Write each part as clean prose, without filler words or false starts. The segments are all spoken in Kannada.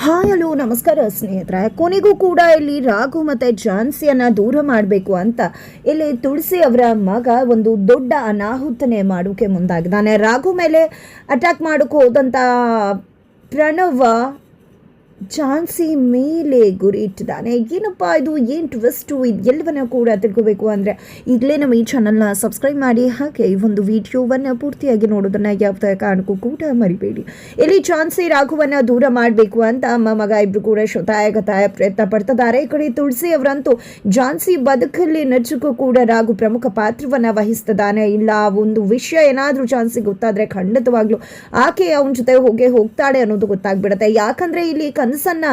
ಹಾಯ್ ಹಲೋ ನಮಸ್ಕಾರ ಸ್ನೇಹಿತರೆ. ಕೊನೆಗೂ ಕೂಡ ಇಲ್ಲಿ ರಾಘು ಮತ್ತು ಝಾನ್ಸಿಯನ್ನು ದೂರ ಮಾಡಬೇಕು ಅಂತ ಇಲ್ಲಿ ತುಳಸಿ ಅವರ ಮಗ ಒಂದು ದೊಡ್ಡ ಅನಾಹುತನೆ ಮಾಡೋಕ್ಕೆ ಮುಂದಾಗಿದ್ದಾನೆ. ರಾಘು ಮೇಲೆ ಅಟ್ಯಾಕ್ ಮಾಡೋಕ್ಕೆ ಹೋದಂಥ ಪ್ರಣವ ಝಾನ್ಸಿ ಮೇಲೆ ಗುರಿ ಇಟ್ಟಿದ್ದಾನೆ. ಏನಪ್ಪ ಇದು, ಏನು ಟ್ವಿಸ್ಟು, ಇದು ಎಲ್ಲವನ್ನ ಕೂಡ ತಿಳ್ಕೋಬೇಕು ಅಂದರೆ ಈಗಲೇ ನಮ್ಮ ಈ ಚಾನಲ್ನ ಸಬ್ಸ್ಕ್ರೈಬ್ ಮಾಡಿ, ಹಾಗೆ ಈ ಒಂದು ವಿಡಿಯೋವನ್ನು ಪೂರ್ತಿಯಾಗಿ ನೋಡೋದನ್ನು ಯಾವುದೇ ಕಾರಣಕ್ಕೂ ಕೂಡ ಮರಿಬೇಡಿ. ಇಲ್ಲಿ ಝಾನ್ಸಿ ರಾಘುವನ್ನು ದೂರ ಮಾಡಬೇಕು ಅಂತ ಅಮ್ಮ ಮಗ ಇಬ್ಬರು ಕೂಡ ಶತಾಯ ಪ್ರಯತ್ನ ಪಡ್ತಿದ್ದಾರೆ. ಈ ಕಡೆ ತುಳಸಿ ಅವರಂತೂ ಝಾನ್ಸಿ ಬದುಕಲ್ಲಿ ನಚ್ಚಕ್ಕೂ ಕೂಡ ರಾಘು ಪ್ರಮುಖ ಪಾತ್ರವನ್ನು ವಹಿಸ್ತಿದ್ದಾನೆ. ಇಲ್ಲ ಒಂದು ವಿಷಯ ಏನಾದರೂ ಝಾನ್ಸಿ ಗೊತ್ತಾದರೆ ಖಂಡಿತವಾಗ್ಲೂ ಆಕೆ ಅವನ ಜೊತೆ ಹೋಗ್ತಾಳೆ ಅನ್ನೋದು ಗೊತ್ತಾಗ್ಬಿಡುತ್ತೆ. ಯಾಕಂದರೆ ಇಲ್ಲಿ ಕನಸನ್ನ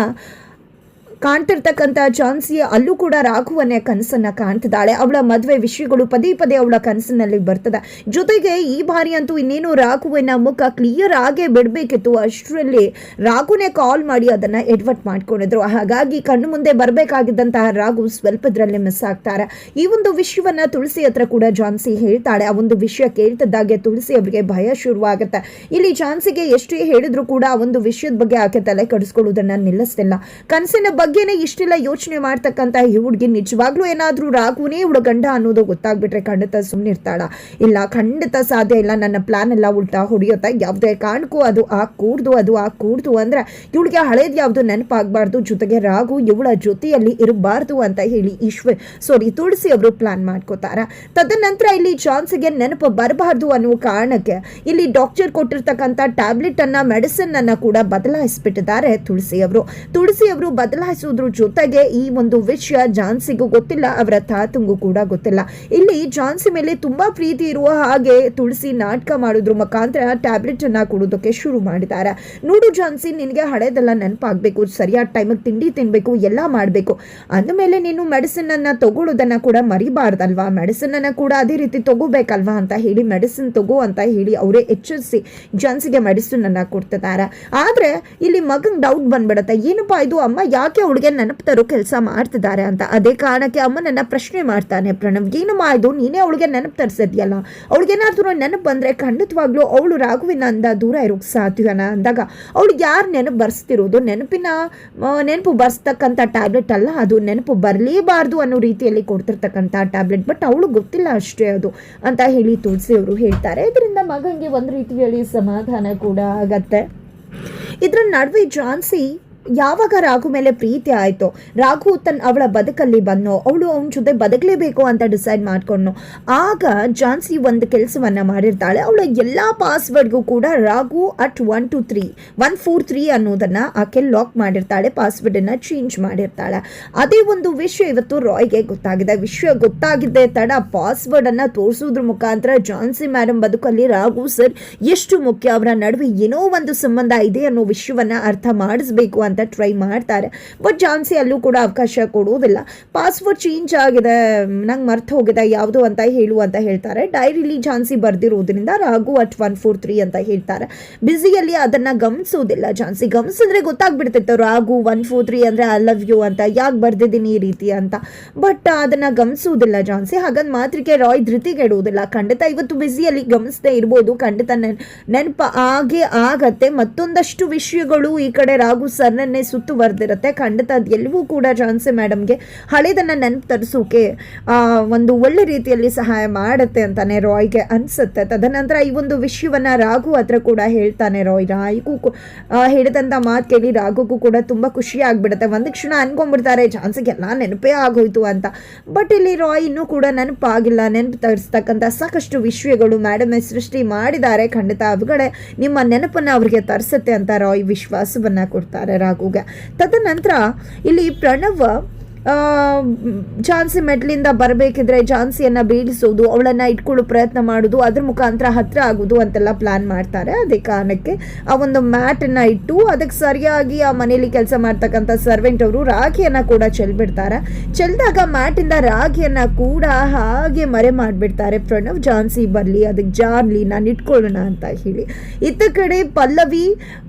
ಕಾಣ್ತಿರ್ತಕ್ಕಂಥ ಝಾನ್ಸಿ ಅಲ್ಲೂ ಕೂಡ ರಾಘುವನ್ನೇ ಕನಸನ್ನ ಕಾಣ್ತಿದ್ದಾಳೆ. ಅವಳ ಮದುವೆ ವಿಷಯಗಳು ಪದೇ ಪದೇ ಅವಳ ಕನಸಿನಲ್ಲಿ ಬರ್ತದೆ. ಜೊತೆಗೆ ಈ ಬಾರಿ ಅಂತೂ ಇನ್ನೇನು ರಾಘುವಿನ ಮುಖ ಕ್ಲಿಯರ್ ಆಗೇ ಬಿಡಬೇಕಿತ್ತು. ಅಷ್ಟರಲ್ಲಿ ರಾಘುನೇ ಕಾಲ್ ಮಾಡಿ ಅದನ್ನು ಎಡ್ವರ್ಟ್ ಮಾಡ್ಕೊಂಡಿದ್ರು. ಹಾಗಾಗಿ ಕಣ್ಣು ಮುಂದೆ ಬರಬೇಕಾಗಿದ್ದಂತಹ ರಾಘು ಸ್ವಲ್ಪದ್ರಲ್ಲಿ ಮಿಸ್ ಆಗ್ತಾರೆ. ಈ ಒಂದು ವಿಷಯವನ್ನ ತುಳಸಿ ಹತ್ರ ಕೂಡ ಝಾನ್ಸಿ ಹೇಳ್ತಾಳೆ. ಆ ಒಂದು ವಿಷಯ ಕೇಳ್ತಿದ್ದಾಗೆ ತುಳಸಿ ಅವರಿಗೆ ಭಯ ಶುರುವಾಗುತ್ತೆ. ಇಲ್ಲಿ ಝಾನ್ಸಿಗೆ ಎಷ್ಟೇ ಹೇಳಿದ್ರು ಕೂಡ ಆ ಒಂದು ವಿಷಯದ ಬಗ್ಗೆ ಆಕೆ ತಲೆ ಕೆಡಿಸ್ಕೊಳ್ಳೋದನ್ನ ನಿಲ್ಲಿಸ್ತಿಲ್ಲ. ಕನಸಿನ ಬಗ್ಗೆ ಇಷ್ಟೆಲ್ಲ ಯೋಚನೆ ಮಾಡ್ತಕ್ಕಂಥ ಈ ಹುಡುಗಿ ನಿಜವಾಗ್ಲೂ ಏನಾದ್ರೂ ರಾಘುನೇ ಇವಳ ಗಂಡ ಅನ್ನೋದು ಗೊತ್ತಾಗ್ಬಿಟ್ರೆ ಖಂಡಿತ ಸುಮ್ಮನಿರ್ತಾಳ? ಇಲ್ಲ, ಖಂಡಿತ ಸಾಧ್ಯ ಇಲ್ಲ. ನನ್ನ ಪ್ಲಾನ್ ಎಲ್ಲ ಉಲ್ಟಾ ಹೊಡಿಯುತ್ತೆ. ಯಾವುದೇ ಕಾರಣಕ್ಕೂ ಅದು ಕೂಡ್ದು ಅಂದ್ರೆ ಇವಳಿಗೆ ಹಳೇದು ಯಾವುದು ನೆನಪಾಗಬಾರ್ದು. ಜೊತೆಗೆ ರಾಘು ಇವಳ ಜೊತೆಯಲ್ಲಿ ಇರಬಾರ್ದು ಅಂತ ಹೇಳಿ ತುಳಸಿ ಅವರು ಪ್ಲಾನ್ ಮಾಡ್ಕೋತಾರ. ತದನಂತರ ಇಲ್ಲಿ ಝಾನ್ಸಿಗೆ ನೆನಪು ಬರಬಾರ್ದು ಅನ್ನೋ ಕಾರಣಕ್ಕೆ ಇಲ್ಲಿ ಡಾಕ್ಟರ್ ಕೊಟ್ಟಿರ್ತಕ್ಕಂಥ ಟ್ಯಾಬ್ಲೆಟ್ ಅನ್ನ ಮೆಡಿಸಿನ್ ಅನ್ನ ಕೂಡ ಬದಲಾಯಿಸ್ಬಿಟ್ಟಿದ್ದಾರೆ ತುಳಸಿ ಅವರು ಬದಲಾಯಿಸೋದ್ರ ಜೊತೆಗೆ ಈ ಒಂದು ವಿಷಯ ಝಾನ್ಸಿಗೂ ಗೊತ್ತಿಲ್ಲ, ಅವರ ತಾತಂಗೂ ಕೂಡ ಗೊತ್ತಿಲ್ಲ. ಇಲ್ಲಿ ಝಾನ್ಸಿ ಮೇಲೆ ತುಂಬಾ ಪ್ರೀತಿ ಇರುವ ಹಾಗೆ ತುಳಸಿ ನಾಟಕ ಮಾಡೋದ್ರ ಮುಖಾಂತರ ಟ್ಯಾಬ್ಲೆಟ್ ಅನ್ನ ಕೊಡೋದಕ್ಕೆ ಶುರು ಮಾಡಿದ್ದಾರೆ. ನೋಡು ಝಾನ್ಸಿ, ನಿನಗೆ ಹಳೇದೆಲ್ಲ ನೆನಪಾಗಬೇಕು, ಸರಿಯಾದ ಟೈಮಿಗೆ ತಿಂಡಿ ತಿನ್ಬೇಕು, ಎಲ್ಲ ಮಾಡಬೇಕು. ಅಂದಮೇಲೆ ನೀನು ಮೆಡಿಸಿನ್ ಅನ್ನ ತಗೊಳ್ಳೋದನ್ನ ಕೂಡ ಮರಿಬಾರ್ದಲ್ವಾ, ಮೆಡಿಸಿನ್ ಅನ್ನ ಕೂಡ ಅದೇ ರೀತಿ ತಗೋಬೇಕಲ್ವಾ ಅಂತ ಹೇಳಿ ಮೆಡಿಸಿನ್ ತಗೋ ಅಂತ ಹೇಳಿ ಅವರೇ ಎಚ್ಚರಿಸಿ ಝಾನ್ಸಿಗೆ ಮೆಡಿಸಿನ್ ಅನ್ನ ಕೊಡ್ತಿದ್ದಾರೆ. ಆದ್ರೆ ಇಲ್ಲಿ ಮಗಂಗೆ ಡೌಟ್ ಬಂದ್ಬಿಡುತ್ತೆ. ಏನಪ್ಪಾ ಇದು, ಅಮ್ಮ ಯಾಕೆ ಅವಳಿಗೆ ನೆನಪು ತರೋ ಕೆಲಸ ಮಾಡ್ತಿದ್ದಾರೆ ಅಂತ. ಅದೇ ಕಾರಣಕ್ಕೆ ಅಮ್ಮನನ್ನ ಪ್ರಶ್ನೆ ಮಾಡ್ತಾನೆ ಪ್ರಣವ್. ಏನಮ್ಮ ಇದು, ನೀನೇ ಅವಳಿಗೆ ನೆನಪು ತರಿಸಿದ್ಯಲ್ಲ, ಅವಳಿಗೇನಾದ್ರೂ ನೆನಪು ಬಂದ್ರೆ ಖಂಡಿತವಾಗ್ಲೂ ಅವಳು ರಾಘುವಿನಿಂದ ದೂರ ಇರೋಕೆ ಸಾಧ್ಯನ ಅಂದಾಗ ಅವಳಿಗೆ ಯಾರು ನೆನಪು ಬರ್ಸ್ತಿರೋದು? ನೆನಪು ಬರ್ಸ್ತಕ್ಕಂಥ ಟ್ಯಾಬ್ಲೆಟ್ ಅಲ್ಲ ಅದು, ನೆನಪು ಬರಲೇಬಾರ್ದು ಅನ್ನೋ ರೀತಿಯಲ್ಲಿ ಕೊಡ್ತಿರ್ತಕ್ಕಂಥ ಟ್ಯಾಬ್ಲೆಟ್. ಬಟ್ ಅವಳು ಗೊತ್ತಿಲ್ಲ ಅಷ್ಟೇ ಅದು ಅಂತ ಹೇಳಿ ತುಳಸಿ ಅವರು ಹೇಳ್ತಾರೆ. ಇದರಿಂದ ಮಗಂಗೆ ಒಂದು ರೀತಿಯಲ್ಲಿ ಸಮಾಧಾನ ಕೂಡ ಆಗತ್ತೆ. ಇದರ ನಡುವೆ ಝಾನ್ಸಿ ಯಾವಾಗ ರಾಘು ಮೇಲೆ ಪ್ರೀತಿ ಆಯಿತು, ರಾಘು ಅವಳ ಬದುಕಲ್ಲಿ ಬಂದೋ, ಅವಳು ಅವನ ಜೊತೆ ಬದುಕಲೇಬೇಕು ಅಂತ ಡಿಸೈಡ್ ಮಾಡ್ಕೊಂಡು ಆಗ ಝಾನ್ಸಿ ಒಂದು ಕೆಲಸವನ್ನ ಮಾಡಿರ್ತಾಳೆ. ಅವಳ ಎಲ್ಲ ಪಾಸ್ವರ್ಡ್ಗೂ ಕೂಡ ರಾಘು @123 ಅನ್ನೋದನ್ನ ಆಕೆ ಲಾಕ್ ಮಾಡಿರ್ತಾಳೆ, ಪಾಸ್ವರ್ಡನ್ನು ಚೇಂಜ್ ಮಾಡಿರ್ತಾಳೆ. ಅದೇ ಒಂದು ವಿಷಯ ಇವತ್ತು ರಾಯ್ಗೆ ಗೊತ್ತಾಗಿದೆ. ವಿಷಯ ಗೊತ್ತಾಗಿದ್ದೆ ತಡ ಪಾಸ್ವರ್ಡನ್ನು ತೋರಿಸೋದ್ರ ಮುಖಾಂತರ ಝಾನ್ಸಿ ಮೇಡಮ್ ಬದುಕಲ್ಲಿ ರಾಘು ಸರ್ ಎಷ್ಟು ಮುಖ್ಯ, ಅವರ ನಡುವೆ ಏನೋ ಒಂದು ಸಂಬಂಧ ಇದೆ ಅನ್ನೋ ವಿಷಯವನ್ನ ಅರ್ಥ ಮಾಡಿಸ್ಬೇಕು ಅಂತ ಟ್ರೈ ಮಾಡ್ತಾರೆ. ಬಟ್ ಝಾನ್ಸಿ ಅಲ್ಲೂ ಕೂಡ ಅವಕಾಶ ಕೊಡುವುದಿಲ್ಲ. ಪಾಸ್ವರ್ಡ್ ಚೇಂಜ್ ಆಗಿದೆ, ನಂಗೆ ಮರ್ತು ಹೋಗಿದೆ ಯಾವುದು ಅಂತ ಹೇಳ್ತಾರೆ. ಡೈರಿಲಿ ಝಾನ್ಸಿ ಬರ್ದಿರೋದ್ರಿಂದ ರಾಘು @143 ಅಂತ ಹೇಳ್ತಾರೆ. ಬ್ಯುಸಿಯಲ್ಲಿ ಅದನ್ನ ಗಮನಿಸೋದಿಲ್ಲ ಝಾನ್ಸಿ. ಗಮನಿಸಿದ್ರೆ ಗೊತ್ತಾಗ್ಬಿಡ್ತಿತ್ತು ರಾಘು 143 ಅಂದ್ರೆ ಐ ಲವ್ ಯು ಅಂತ, ಯಾಕೆ ಬರ್ದಿದ್ದೀನಿ ಈ ರೀತಿ ಅಂತ. ಬಟ್ ಅದನ್ನ ಗಮನಿಸೋದಿಲ್ಲ ಝಾನ್ಸಿ. ಹಾಗಂದ್ ಮಾತ್ರಕ್ಕೆ ರಾಯ್ ಧೃತಿಗೆ ಇಡುವುದಿಲ್ಲ. ಖಂಡಿತ ಇವತ್ತು ಬ್ಯುಸಿಯಲ್ಲಿ ಗಮನಿಸದೇ ಇರ್ಬೋದು, ಖಂಡಿತ ನೆನಪು ಆಗತ್ತೆ. ಮತ್ತೊಂದಷ್ಟು ವಿಷಯಗಳು ಈ ಕಡೆ ರಾಘು ಸರ್ನ ಸುತ್ತುವರೆದಿರುತ್ತೆ. ಖಂಡಿತ ಅದೆಲ್ಲವೂ ಕೂಡ ಝಾನ್ಸಿ ಮೇಡಮ್ಗೆ ಹಳೇದನ್ನ ನೆನಪು ತರಿಸೋಕೆ ಒಂದು ಒಳ್ಳೆ ರೀತಿಯಲ್ಲಿ ಸಹಾಯ ಮಾಡುತ್ತೆ ಅಂತಾನೆ ರಾಯ್ಗೆ ಅನ್ಸುತ್ತೆ. ತದನಂತರ ಈ ಒಂದು ವಿಷಯವನ್ನ ರಾಘು ಹತ್ರ ಕೂಡ ಹೇಳ್ತಾನೆ ರಾಯ್ಗೂ ಹೇಳಿದಂತ ಮಾತು ಕೇಳಿ ರಾಘುಗೂ ಕೂಡ ತುಂಬಾ ಖುಷಿ ಆಗ್ಬಿಡುತ್ತೆ. ಒಂದು ಕ್ಷಣ ಅನ್ಕೊಂಡ್ಬಿಡ್ತಾರೆ ಝಾನ್ಸಿಗೆ ಎಲ್ಲ ನೆನಪೇ ಆಗೋಯ್ತು ಅಂತ. ಬಟ್ ಇಲ್ಲಿ ರಾಯ್ ಇನ್ನೂ ಕೂಡ ನೆನಪಾಗಿಲ್ಲ. ನೆನಪು ತರಿಸ್ತಕ್ಕಂಥ ಸಾಕಷ್ಟು ವಿಷಯಗಳು ಮೇಡಮ್ ಸೃಷ್ಟಿ ಮಾಡಿದ್ದಾರೆ. ಖಂಡಿತ ಅವುಗಳೇ ನಿಮ್ಮ ನೆನಪನ್ನ ಅವ್ರಿಗೆ ತರಿಸುತ್ತೆ ಅಂತ ರಾಯ್ ವಿಶ್ವಾಸವನ್ನ ಕೊಡ್ತಾರೆ ರಾಘುಗೆ. ತದನಂತರ ಇಲ್ಲಿ ಪ್ರಣವ್ ಝಾನ್ಸಿ ಮೆಟ್ಲಿಂದ ಬರಬೇಕಿದ್ರೆ ಝಾನ್ಸಿಯನ್ನು ಬೀಳಿಸೋದು, ಅವಳನ್ನು ಇಟ್ಕೊಳ್ಳೋ ಪ್ರಯತ್ನ ಮಾಡೋದು, ಅದ್ರ ಮುಖಾಂತರ ಹತ್ರ ಆಗೋದು ಅಂತೆಲ್ಲ ಪ್ಲಾನ್ ಮಾಡ್ತಾರೆ. ಅದೇ ಕಾರಣಕ್ಕೆ ಆ ಒಂದು ಮ್ಯಾಟನ್ನು ಇಟ್ಟು ಅದಕ್ಕೆ ಸರಿಯಾಗಿ ಆ ಮನೇಲಿ ಕೆಲಸ ಮಾಡ್ತಕ್ಕಂಥ ಸರ್ವೆಂಟ್ ಅವರು ರಾಗಿಯನ್ನು ಕೂಡ ಚೆಲ್ಬಿಡ್ತಾರೆ. ಚೆಲ್ದಾಗ ಮ್ಯಾಟಿಂದ ರಾಗಿಯನ್ನು ಕೂಡ ಹಾಗೆ ಮರೆ ಮಾಡಿಬಿಡ್ತಾರೆ ಪ್ರಣವ್. ಝಾನ್ಸಿ ಬರಲಿ, ಅದಕ್ಕೆ ಜಾರ್ಲಿ, ನಾನು ಇಟ್ಕೊಳ್ಳೋಣ ಅಂತ ಹೇಳಿ. ಇತ್ತ ಕಡೆ ಪಲ್ಲವಿ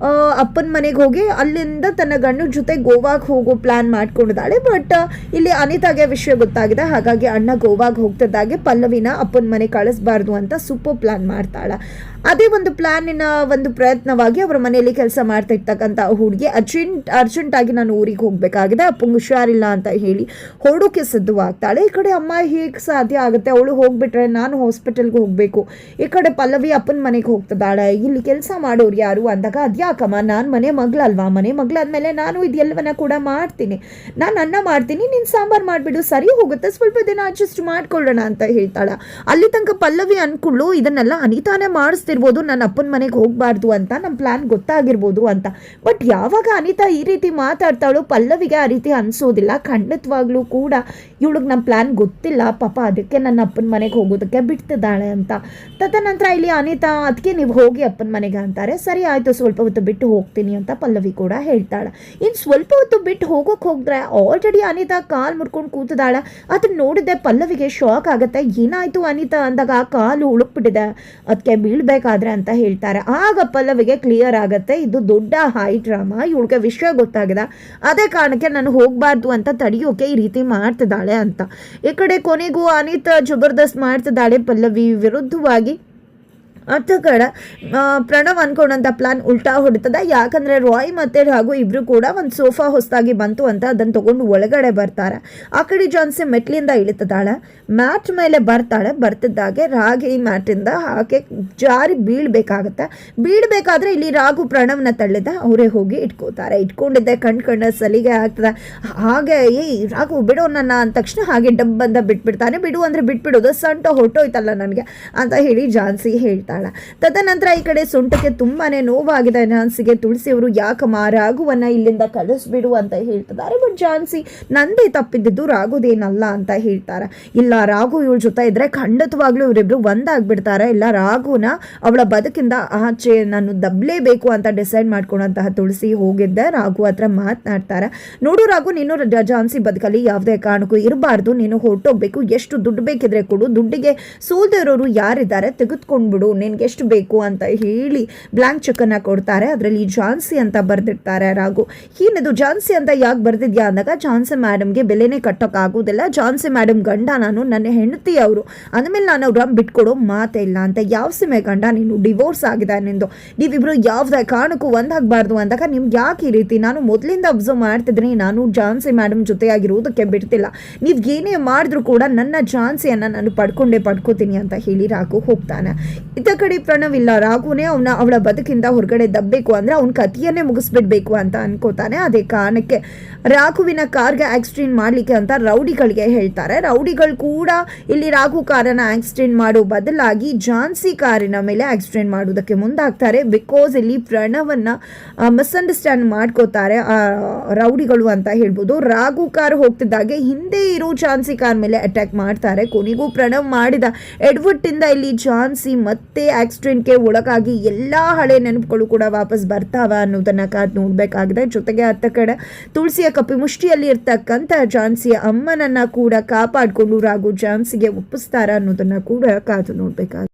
ಅಪ್ಪನ ಮನೆಗೆ ಹೋಗಿ ಅಲ್ಲಿಂದ ತನ್ನ ಗಂಡನ ಜೊತೆ ಗೋವಾಗೆ ಹೋಗೋ ಪ್ಲಾನ್ ಮಾಡ್ಕೊಂಡಿದ್ದಾಳೆ. ಬಟ್ ಇಲ್ಲಿ ಅನಿತಾಗೆ ವಿಷಯ ಗೊತ್ತಾಗಿದೆ. ಹಾಗಾಗಿ ಅಣ್ಣ ಗೋವಾಗ ಹೋಗ್ತಿದ್ದಾಗೆ ಪಲ್ಲವಿನ ಅಪ್ಪನ ಮನೆ ಕಳಿಸ್ಬಾರ್ದು ಅಂತ ಸೂಪರ್ ಪ್ಲಾನ್ ಮಾಡ್ತಾಳೆ. ಅದೇ ಒಂದು ಪ್ಲಾನಿನ ಒಂದು ಪ್ರಯತ್ನವಾಗಿ ಅವರ ಮನೆಯಲ್ಲಿ ಕೆಲಸ ಮಾಡ್ತಾ ಇರ್ತಕ್ಕಂಥ ಹುಡುಗಿ ಅರ್ಜೆಂಟಾಗಿ ನಾನು ಊರಿಗೆ ಹೋಗಬೇಕಾಗಿದೆ, ಅಪ್ಪಂಗೆ ಹುಷಾರಿಲ್ಲ ಅಂತ ಹೇಳಿ ಹೊರಡೋಕೆ ಸಿದ್ಧವಾಗ್ತಾಳೆ. ಈ ಕಡೆ ಅಮ್ಮ ಹೇಗೆ ಸಾಧ್ಯ ಆಗುತ್ತೆ, ಅವಳು ಹೋಗ್ಬಿಟ್ರೆ ನಾನು ಹಾಸ್ಪಿಟಲ್ಗೆ ಹೋಗಬೇಕು. ಈ ಕಡೆ ಪಲ್ಲವಿ ಅಪ್ಪನ ಮನೆಗೆ ಹೋಗ್ತಿದ್ದಾಳೆ. ಇಲ್ಲಿ ಕೆಲಸ ಮಾಡೋರು ಯಾರು ಅಂದಾಗ, ಅದ್ಯಾಕಮ್ಮ, ನಾನು ಮನೆ ಮಗಳಲ್ವಾ, ಮನೆ ಮಗಳಾದ್ಮೇಲೆ ನಾನು ಇದೆಲ್ಲವನ್ನ ಕೂಡ ಮಾಡ್ತೀನಿ, ನಾನು ಅನ್ನ ಮಾಡ್ತೀನಿ, ನೀನು ಸಾಂಬಾರು ಮಾಡಿಬಿಡು, ಸರಿ ಹೋಗುತ್ತೆ, ಸ್ವಲ್ಪ ದಿನ ಅಡ್ಜಸ್ಟ್ ಮಾಡ್ಕೊಳ್ಳೋಣ ಅಂತ ಹೇಳ್ತಾಳೆ. ಅಲ್ಲಿ ತನಕ ಪಲ್ಲವಿ ಅನ್ಕೊಳ್ಳು ಇದನ್ನೆಲ್ಲ ಅನಿತಾನೇ ಮಾಡಿಸ್ತಿರ್ಬೋದು, ನನ್ನ ಅಪ್ಪನ ಮನೆಗೆ ಹೋಗಬಾರ್ದು ಅಂತ ನಮ್ಮ ಪ್ಲಾನ್ ಗೊತ್ತಾಗಿರ್ಬೋದು ಅಂತ. ಬಟ್ ಯಾವಾಗ ಅನಿತಾ ಈ ರೀತಿ ಮಾತಾಡ್ತಾಳೋ ಪಲ್ಲವಿಗೆ ಆ ರೀತಿ ಅನ್ಸೋದಿಲ್ಲ. ಖಂಡಿತವಾಗ್ಲೂ ಕೂಡ ಇವಳಿಗೆ ನಮ್ಮ ಪ್ಲಾನ್ ಗೊತ್ತಿಲ್ಲ ಪಾಪ, ಅದಕ್ಕೆ ನನ್ನ ಅಪ್ಪನ ಮನೆಗೆ ಹೋಗೋದಕ್ಕೆ ಬಿಡ್ತಿದ್ದಾಳೆ ಅಂತ. ತದನಂತರ ಇಲ್ಲಿ ಅನಿತಾ ಅದಕ್ಕೆ ನೀವು ಹೋಗಿ ಅಪ್ಪನ ಮನೆಗೆ ಅಂತಾರೆ. ಸರಿ ಆಯಿತು, ಸ್ವಲ್ಪ ಹೊತ್ತು ಬಿಟ್ಟು ಹೋಗ್ತೀನಿ ಅಂತ ಪಲ್ಲವಿ ಕೂಡ ಹೇಳ್ತಾಳೆ. ಇನ್ನು ಸ್ವಲ್ಪ ಹೊತ್ತು ಬಿಟ್ಟು ಹೋಗೋಕೆ ಹೋಗಿದ್ರೆ ಆಲ್ರೆಡಿ ಅನಿತಾ ಕಾಲು ಮುರ್ಕೊಂಡು ಕೂತಿದ್ದಾಳೆ. ಅದನ್ನ ನೋಡಿದ್ದೆ ಪಲ್ಲವಿಗೆ ಶಾಕ್ ಆಗುತ್ತೆ. ಏನಾಯಿತು ಅನಿತಾ ಅಂದಾಗ, ಆ ಕಾಲು ಉಳುಕ್ಬಿಟ್ಟಿದೆ, ಅದಕ್ಕೆ ಬೀಳ್ಬೇಕಾದ್ರೆ ಅಂತ ಹೇಳ್ತಾರೆ. ಆಗ ಪಲ್ಲವಿಗೆ ಕ್ಲಿಯರ್ ಆಗುತ್ತೆ ಇದು ದೊಡ್ಡ ಹೈ ಡ್ರಾಮಾ, ಇವಳಿಗೆ ವಿಷಯ ಗೊತ್ತಾಗಿದೆ, ಅದೇ ಕಾರಣಕ್ಕೆ ನಾನು ಹೋಗಬಾರ್ದು ಅಂತ ತಡೆಯೋಕೆ ಈ ರೀತಿ ಮಾಡ್ತಿದ್ದಾಳೆ ಅಂತ. ಈ ಕಡೆ ಕೊನೆಗೂ ಅನಿತಾ ಜಬರ್ದಸ್ತ್ ಮಾಡ್ತಿದ್ದಾಳೆ ಪಲ್ಲವಿ ವಿರುದ್ಧವಾಗಿ. ಅತ್ತ ಕಡೆ ಪ್ರಣವ್ ಅನ್ಕೊಂಡಂಥ ಪ್ಲಾನ್ ಉಲ್ಟಾ ಹೊಡಿತದ. ಯಾಕಂದರೆ ರಾಯ್ ಮತ್ತು ರಾಘು ಇಬ್ಬರು ಕೂಡ ಒಂದು ಸೋಫಾ ಹೊಸದಾಗಿ ಬಂತು ಅಂತ ಅದನ್ನು ತೊಗೊಂಡು ಒಳಗಡೆ ಬರ್ತಾರೆ. ಆ ಕಡೆ ಜಾನ್ಸಿ ಮೆಟ್ಲಿಂದ ಇಳಿತಿದ್ದಾಳೆ, ಮ್ಯಾಟ್ ಮೇಲೆ ಬರ್ತಿದ್ದಾಗೆ ರಾಗಿ ಮ್ಯಾಟಿಂದ ಹಾಕಿ ಜಾರಿ ಬೀಳಬೇಕಾದ್ರೆ ಇಲ್ಲಿ ರಾಘು ಪ್ರಣವ್ನ ತಳ್ಳಿದ, ಅವರೇ ಹೋಗಿ ಇಟ್ಕೊಂಡಿದ್ದೆ ಕಣ್ಣ ಸಲಿಗೆ ಆಗ್ತದೆ. ಹಾಗೆ ರಾಘು ಬಿಡೋ ನನ್ನ ಅಂದ ತಕ್ಷಣ ಹಾಗೆ ಡಬ್ಬಂದ ಬಿಟ್ಬಿಡ್ತಾನೆ. ಬಿಡು ಅಂದರೆ ಬಿಟ್ಬಿಡೋದು, ಸೊಂಟ ಹೊಟ್ಟೋಯ್ತಲ್ಲ ನನಗೆ ಅಂತ ಹೇಳಿ ಜಾನ್ಸಿ ಹೇಳ್ತಾಳೆ. ತದನಂತರ ಈ ಕಡೆ ಸೊಂಟಕ್ಕೆ ತುಂಬಾನೇ ನೋವಾಗಿದೆ ಜಾನ್ಸಿಗೆ. ತುಳಸಿಯವರು ಯಾಕಮ್ಮ ರಾಘುವನ್ನ ಇಲ್ಲಿಂದ ಕಳಿಸ್ಬಿಡು ಅಂತ ಹೇಳ್ತಿದ್ದಾರೆ. ಬಟ್ ಜಾನ್ಸಿ ನಂದೇ ತಪ್ಪಿದ್ದು, ರಾಘುದೇನಲ್ಲ ಅಂತ ಹೇಳ್ತಾರೆ. ಇಲ್ಲ, ರಾಘು ಇವಳ ಜೊತೆ ಇದ್ರೆ ಖಂಡಿತವಾಗ್ಲೂ ಇವರಿಬ್ರು ಒಂದಾಗ್ಬಿಡ್ತಾರೆ. ಇಲ್ಲ, ರಾಘುನ ಅವಳ ಬದುಕಿಂದ ಆಚೆ ನಾನು ದಬ್ಲೇಬೇಕು ಅಂತ ಡಿಸೈಡ್ ಮಾಡ್ಕೊಂಡಂತಹ ತುಳಸಿ ಹೋಗಿದ್ದೆ ರಾಘು ಹತ್ರ ಮಾತನಾಡ್ತಾರೆ. ನೋಡು ರಾಘು, ನೀನು ಜಾನ್ಸಿ ಬದುಕಲ್ಲಿ ಯಾವುದೇ ಕಾರಣಕ್ಕೂ ಇರಬಾರ್ದು, ನೀನು ಹೊರಟೋಗ್ಬೇಕು, ಎಷ್ಟು ದುಡ್ಡು ಬೇಕಿದ್ರೆ ಕೊಡು, ದುಡ್ಡಿಗೆ ಸೋಲ್ದೇ ಇರೋರು ಯಾರಿದ್ದಾರೆ ತೆಗೆದುಕೊಂಡ್ಬಿಡು, ನಿನ್ಗೆ ಎಷ್ಟು ಬೇಕು ಅಂತ ಹೇಳಿ ಬ್ಲಾಂಕ್ ಚೆಕ್ಕನ್ನು ಕೊಡ್ತಾರೆ. ಅದರಲ್ಲಿ ಜಾನ್ಸಿ ಅಂತ ಬರೆದಿರ್ತಾರೆ ರಾಘು. ಏನಿದು ಜಾನ್ಸಿ ಅಂತ ಯಾಕೆ ಬರೆದಿದ್ಯಾ ಅಂದಾಗ, ಜಾನ್ಸಿ ಮೇಡಮ್ಗೆ ಬೆಲೆನೇ ಕಟ್ಟೋಕ್ಕಾಗೋದಿಲ್ಲ, ಜಾನ್ಸಿ ಮೇಡಮ್ ಗಂಡ ನಾನು, ನನ್ನ ಹೆಂಡತಿ ಅವರು, ಅಂದಮೇಲೆ ನಾನು ಅವ್ರ ಬಿಟ್ಕೊಡೋ ಮಾತೇ ಇಲ್ಲ ಅಂತ. ಯಾವ ಸಿಮೆ ಗಂಡ ನೀನು, ಡಿವೋರ್ಸ್ ಆಗಿದೆ ನಿಂದು, ನೀವಿಬ್ರು ಯಾವುದೇ ಕಾರಣಕ್ಕೂ ಒಂದಾಗಬಾರ್ದು ಅಂದಾಗ, ನಿಮ್ಗೆ ಯಾಕೆ ಈ ರೀತಿ, ನಾನು ಮೊದಲಿಂದ ಅಬ್ಸರ್ವ್ ಮಾಡ್ತಿದ್ದೀನಿ, ನಾನು ಜಾನ್ಸಿ ಮೇಡಮ್ ಜೊತೆಯಾಗಿರೋದಕ್ಕೆ ಬಿಡ್ತಿಲ್ಲ, ನೀವು ಏನೇ ಮಾಡಿದ್ರು ಕೂಡ ನನ್ನ ಜಾನ್ಸಿಯನ್ನು ನಾನು ಪಡ್ಕೋತೀನಿ ಅಂತ ಹೇಳಿ ರಾಘು ಹೋಗ್ತಾನೆ. ಇತ್ತ ಕಡೆ ಪ್ರಣವ್ ಇಲ್ಲ, ರಾಘುನೇ ಅವಳ ಬದುಕಿಂದ ಹೊರಗಡೆ ದಬ್ಬಬೇಕು ಅಂದ್ರೆ ಅವನ ಕಥೆಯನ್ನೇ ಮುಗಿಸ್ಬಿಡ್ಬೇಕು ಅಂತ ಅನ್ಕೋತಾನೆ. ಅದೇ ಕಾರಣಕ್ಕೆ ರಾಘುವಿನ ಕಾರ್ಗೆ ಆಕ್ಸಿಡೆಂಟ್ ಮಾಡ್ಲಿಕ್ಕೆ ಅಂತ ರೌಡಿಗಳಿಗೆ ಹೇಳ್ತಾರೆ. ರೌಡಿಗಳು ಕೂಡ ಇಲ್ಲಿ ರಾಘು ಕಾರನ್ನ ಆಕ್ಸಿಡೆಂಟ್ ಮಾಡೋ ಬದಲಾಗಿ ಜಾನ್ಸಿ ಕಾರಿನ ಮೇಲೆ ಆಕ್ಸಿಡೆಂಟ್ ಮಾಡೋದಕ್ಕೆ ಮುಂದಾಗ್ತಾರೆ. ಬಿಕಾಸ್ ಇಲ್ಲಿ ಪ್ರಣವನ್ನ ಮಿಸ್ಅಂಡರ್ಸ್ಟ್ಯಾಂಡ್ ಮಾಡ್ಕೋತಾರೆ ರೌಡಿಗಳು ಅಂತ ಹೇಳ್ಬೋದು. ರಾಘು ಕಾರ್ ಹೋಗ್ತಿದ್ದಾಗೆ ಹಿಂದೆ ಇರೋ ಜಾನ್ಸಿ ಕಾರ್ ಮೇಲೆ ಅಟ್ಯಾಕ್ ಮಾಡ್ತಾರೆ. ಕೊನೆಗೂ ಪ್ರಣವ್ ಮಾಡಿದ ಎಡ್ವರ್ಟಿಂದ ಇಲ್ಲಿ ಜಾನ್ಸಿ ಮತ್ತೆ ಆಕ್ಸಿಡೆಂಟ್ಗೆ ಒಳಗಾಗಿ ಎಲ್ಲ ಹಳೆ ನೆನಪುಗಳು ಕೂಡ ವಾಪಸ್ ಬರ್ತಾವ ಅನ್ನೋದನ್ನ ಕಾದು ನೋಡ್ಬೇಕಾಗಿದೆ. ಜೊತೆಗೆ ಅತ್ತ ಕಡೆ ತುಳಸಿಯ ಕಪ್ಪಿ ಮುಷ್ಟಿಯಲ್ಲಿ ಇರ್ತಕ್ಕಂಥ ಜಾನ್ಸಿಯ ಅಮ್ಮನನ್ನ ಕೂಡ ಕಾಪಾಡಿಕೊಂಡು ರಾಘು ಜಾನ್ಸಿಗೆ ಒಪ್ಪಿಸ್ತಾರ ಅನ್ನೋದನ್ನ ಕೂಡ ಕಾದು ನೋಡ್ಬೇಕಾಗಿದೆ.